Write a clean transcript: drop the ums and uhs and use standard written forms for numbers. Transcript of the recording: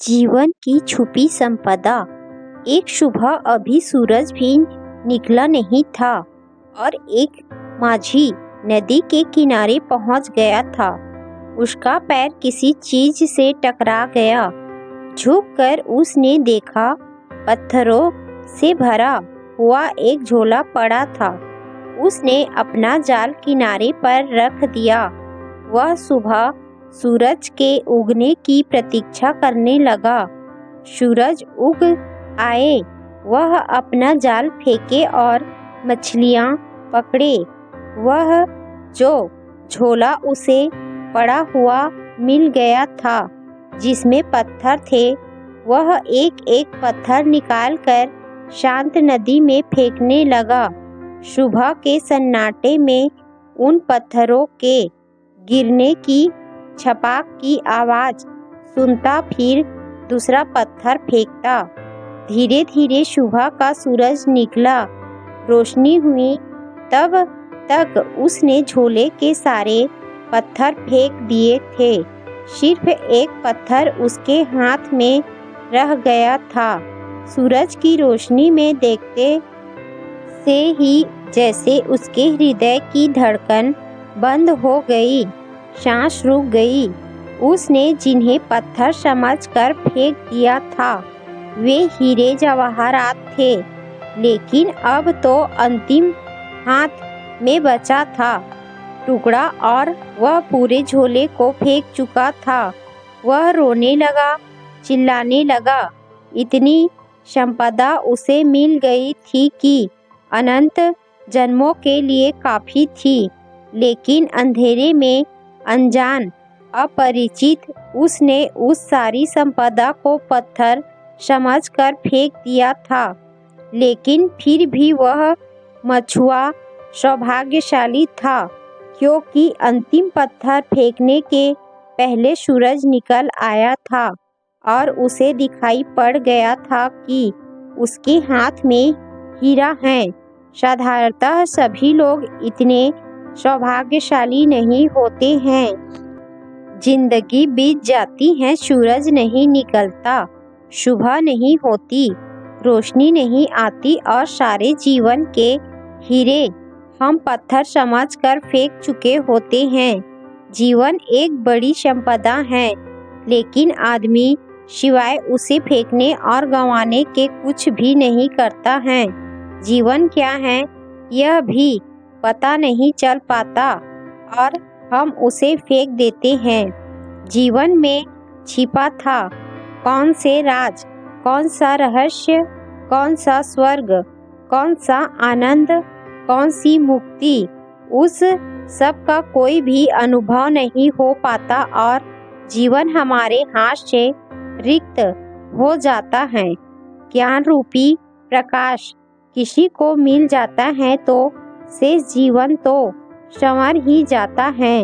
जीवन की छुपी संपदा। एक सुबह अभी सूरज भी निकला नहीं था और एक माझी नदी के किनारे पहुंच गया था। उसका पैर किसी चीज से टकरा गया। झुककर उसने देखा, पत्थरों से भरा हुआ एक झोला पड़ा था। उसने अपना जाल किनारे पर रख दिया। वह सुबह सूरज के उगने की प्रतीक्षा करने लगा। सूरज उग आए, वह अपना जाल फेंके और मछलियां पकड़े। वह जो झोला उसे पड़ा हुआ मिल गया था, जिसमें पत्थर थे, वह एक एक पत्थर निकालकर शांत नदी में फेंकने लगा। सुबह के सन्नाटे में उन पत्थरों के गिरने की छपाक की आवाज सुनता, फिर दूसरा पत्थर फेंकता। धीरे धीरे सुबह का सूरज निकला, रोशनी हुई। तब तक उसने झोले के सारे पत्थर फेंक दिए थे। सिर्फ एक पत्थर उसके हाथ में रह गया था। सूरज की रोशनी में देखते से ही जैसे उसके हृदय की धड़कन बंद हो गई, सांस रुक गई। उसने जिन्हें पत्थर समझकर फेंक दिया था, वे हीरे जवाहरात थे, लेकिन अब तो अंतिम हाथ में बचा था टुकड़ा और वह पूरे झोले को फेंक चुका था। वह रोने लगा, चिल्लाने लगा। इतनी संपदा उसे मिल गई थी कि अनंत जन्मों के लिए काफी थी, लेकिन अंधेरे में अनजान, अपरिचित, उसने उस सारी संपदा को पत्थर समझकर फेंक दिया था। लेकिन फिर भी वह मछुआ सौभाग्यशाली था, क्योंकि अंतिम पत्थर फेंकने के पहले सूरज निकल आया था और उसे दिखाई पड़ गया था कि उसके हाथ में हीरा है। साधारणतः सभी लोग इतने सौभाग्यशाली नहीं होते हैं। जिंदगी बीत जाती है, सूरज नहीं निकलता, सुबह नहीं होती, रोशनी नहीं आती और सारे जीवन के हीरे हम पत्थर समझकर फेंक चुके होते हैं। जीवन एक बड़ी संपदा है, लेकिन आदमी सिवाय उसे फेंकने और गंवाने के कुछ भी नहीं करता है। जीवन क्या है, यह भी पता नहीं चल पाता और हम उसे फेंक देते हैं। जीवन में छिपा था कौन से राज, कौन सा रहस्य, कौन सा स्वर्ग, कौन सा आनंद, कौन सी मुक्ति, उस सब का कोई भी अनुभव नहीं हो पाता और जीवन हमारे हाथ से रिक्त हो जाता है। ज्ञान रूपी प्रकाश किसी को मिल जाता है तो शेष जीवन तो संवर ही जाता है।